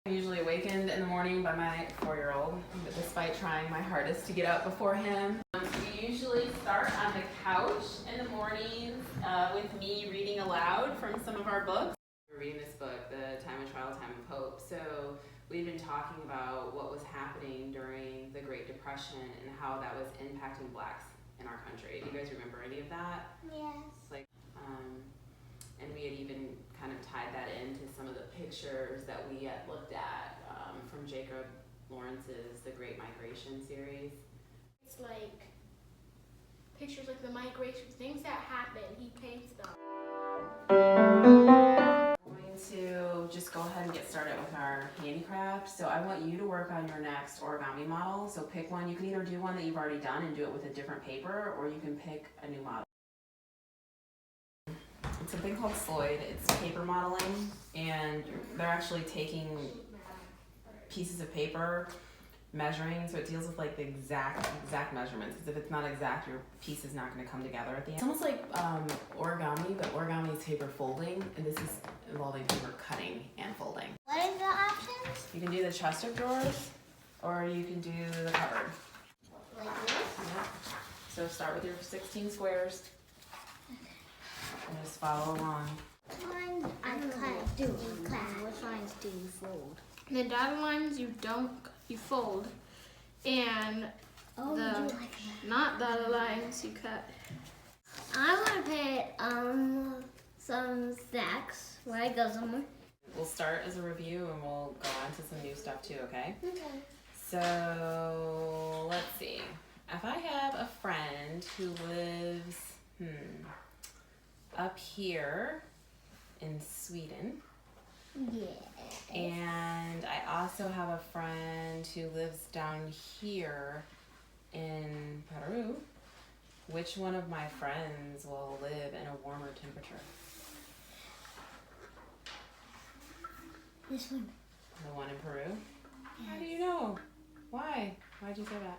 I'm usually awakened in the morning by my 4-year-old, despite trying my hardest to get up before him. We usually start on the couch in the mornings with me reading aloud from some of our books. We're reading this book, The Time of Trial, Time of Hope. So we've been talking about what was happening during the Great Depression and how that was impacting blacks in our country. Do you guys remember any of that? Yes. And we had even kind of tied that into some of the pictures that we had looked at from Jacob Lawrence's The Great Migration series. It's like pictures like the migration, things that happen, he paints them. I'm going to just go ahead and get started with our handicraft. So I want you to work on your next origami model. So pick one. You can either do one that you've already done and do it with a different paper, or you can pick a new model. It's something called Sloyd. It's paper modeling, and they're actually taking pieces of paper, measuring, so it deals with like the exact measurements, because if it's not exact, your piece is not going to come together at the end. It's almost like origami, but origami is paper folding, and this is involving paper cutting and folding. What are the options? You can do the chest of drawers, or you can do the cupboard. Like this? Yep. So start with your 16 squares. And just follow along. Which lines I cut do you cut? Which lines do you fold? The dotted lines you fold, and Oh, the you do like that. not dotted lines you cut. I want to put some stacks where I go somewhere. We'll start as a review and we'll go on to some new stuff too, okay? Okay. So, let's see. If I have a friend who lives, up here in Sweden, Yeah. and I also have a friend who lives down here in Peru, which one of my friends will live in a warmer temperature? This one. The one in Peru? How do you know? Why? Why'd you say that?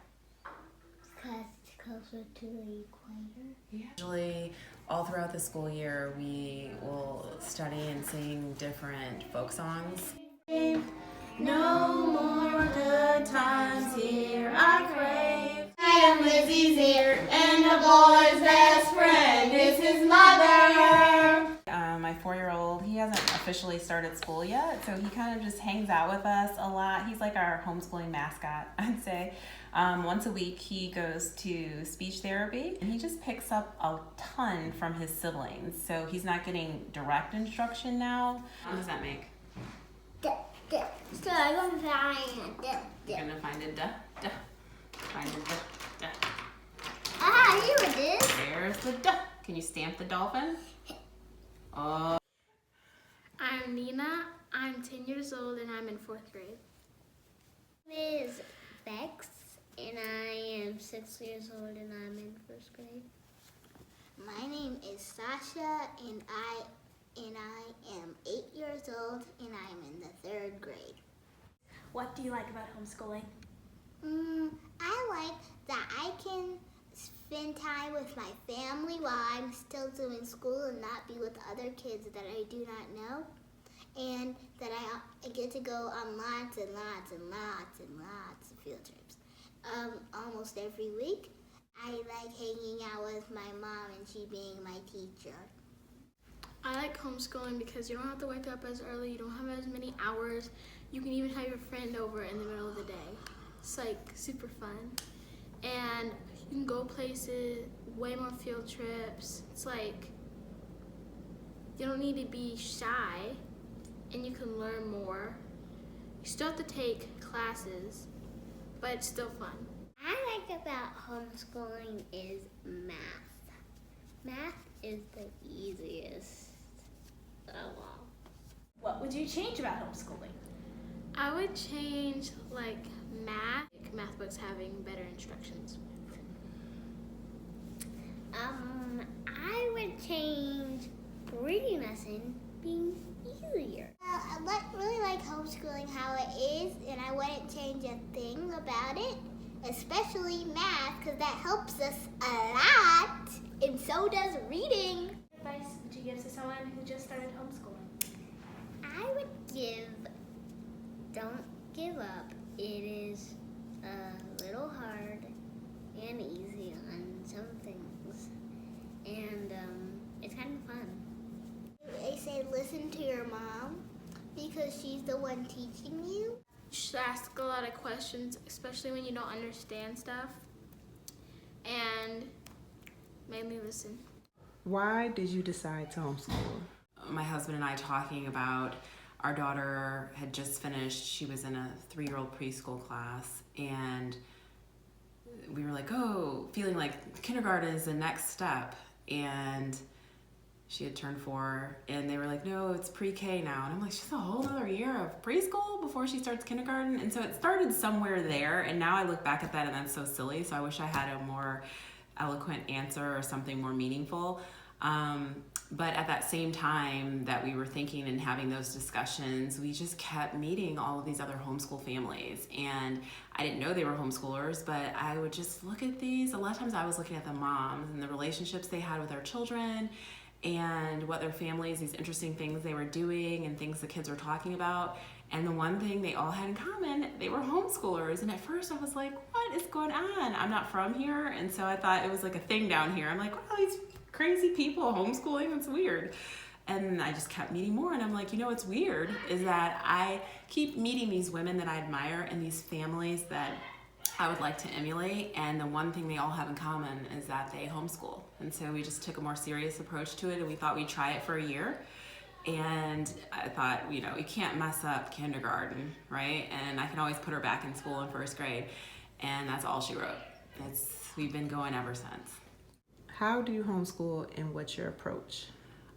Because it's closer to the equator. Yeah. Usually, all throughout the school year, we will study and sing different folk songs. No more good times here I crave. I am Lizzie's ear, and the boy's best friend is his mother. My 4-year-old, he hasn't officially started school yet, so he kind of just hangs out with us a lot. He's like our homeschooling mascot, I'd say. Once a week, he goes to speech therapy, and he just picks up a ton from his siblings. So he's not getting direct instruction now. What does that make? So I'm going to find You're gonna find a duh. Find a duh. Ah, here it is. There's the duh. Can you stamp the dolphin? Oh. I'm Nina, I'm 10 years old, and I'm in 4th grade. My name is Bex, and I am 6 years old, and I'm in 1st grade. My name is Sasha, and I am 8 years old, and I'm in the 3rd grade. What do you like about homeschooling? I like that I can spend time with my family while I'm still doing school and not be with other kids that I do not know, and that I get to go on lots and lots and lots and lots of field trips almost every week. I like hanging out with my mom and she being my teacher. I like homeschooling because you don't have to wake up as early, you don't have as many hours, you can even have your friend over in the middle of the day. It's like super fun. And you can go places, way more field trips. It's like, you don't need to be shy and you can learn more. You still have to take classes, but it's still fun. I like about homeschooling is math. Math is the easiest of all. What would you change about homeschooling? I would change like math books having better instructions. I would change reading lesson being easier. I really like homeschooling how it is, and I wouldn't change a thing about it, especially math, because that helps us a lot, and so does reading. What advice would you give to someone who just started homeschooling? I would give don't give up. It is a little hard and easy on some things, and it's kind of fun. I say listen to your mom because she's the one teaching you. You should ask a lot of questions, especially when you don't understand stuff, and mainly listen. Why did you decide to homeschool? My husband and I talking about our daughter had just finished. She was in a 3-year-old preschool class, and we were like, oh, feeling like kindergarten is the next step. And she had turned 4, and they were like, no, it's pre-K now. And I'm like, she's a whole other year of preschool before she starts kindergarten. And so it started somewhere there, and now I look back at that and that's so silly. So I wish I had a more eloquent answer or something more meaningful. But at that same time that we were thinking and having those discussions, we just kept meeting all of these other homeschool families. And I didn't know they were homeschoolers, but I would just look at these. A lot of times I was looking at the moms and the relationships they had with their children and what their families, these interesting things they were doing and things the kids were talking about. And the one thing they all had in common, they were homeschoolers. And at first I was like, what is going on? I'm not from here. And so I thought it was like a thing down here. I'm like, wow, these crazy people homeschooling, that's weird. And I just kept meeting more, and I'm like, you know what's weird is that I keep meeting these women that I admire and these families that I would like to emulate, and the one thing they all have in common is that they homeschool. And so we just took a more serious approach to it, and we thought we'd try it for a year. And I thought, you know, you can't mess up kindergarten, right? And I can always put her back in school in 1st grade. And that's all she wrote. We've been going ever since. How do you homeschool, and what's your approach?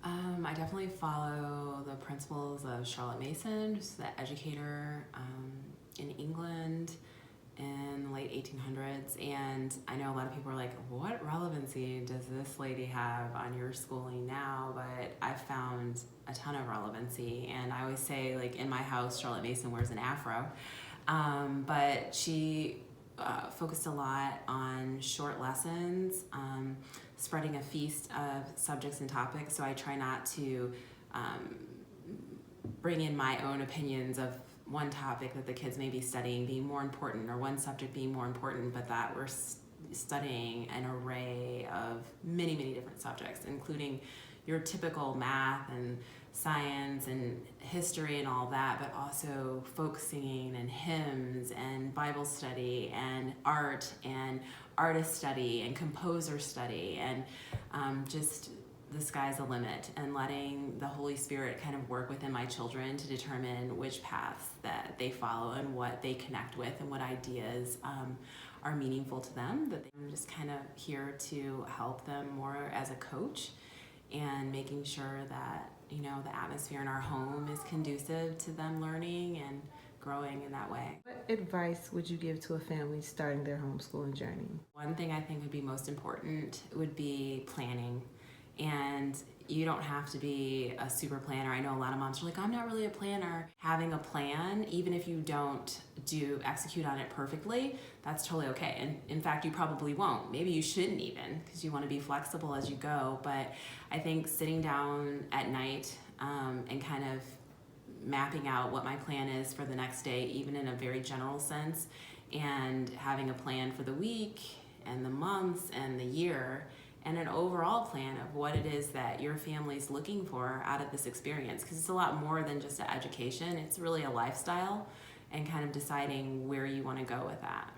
I definitely follow the principles of Charlotte Mason, who's the educator in England in the late 1800s. And I know a lot of people are like, what relevancy does this lady have on your schooling now? But I've found a ton of relevancy. And I always say, like, in my house, Charlotte Mason wears an afro. But she focused a lot on short lessons, spreading a feast of subjects and topics. So I try not to bring in my own opinions of one topic that the kids may be studying being more important, or one subject being more important, but that we're studying an array of many, many different subjects, including your typical math and science and history and all that, but also folk singing and hymns and Bible study and art and artist study and composer study, and just the sky's the limit, and letting the Holy Spirit kind of work within my children to determine which paths that they follow and what they connect with and what ideas are meaningful to them. That I'm just kind of here to help them more as a coach, and making sure that, you know, the atmosphere in our home is conducive to them learning and growing in that way. What advice would you give to a family starting their homeschooling journey? One thing I think would be most important would be planning. And you don't have to be a super planner. I know a lot of moms are like, I'm not really a planner. Having a plan, even if you don't execute on it perfectly, that's totally okay. And in fact, you probably won't. Maybe you shouldn't even, because you want to be flexible as you go. But I think sitting down at night and kind of mapping out what my plan is for the next day, even in a very general sense, and having a plan for the week and the months and the year, and an overall plan of what it is that your family's looking for out of this experience. Because it's a lot more than just an education. It's really a lifestyle, and kind of deciding where you want to go with that.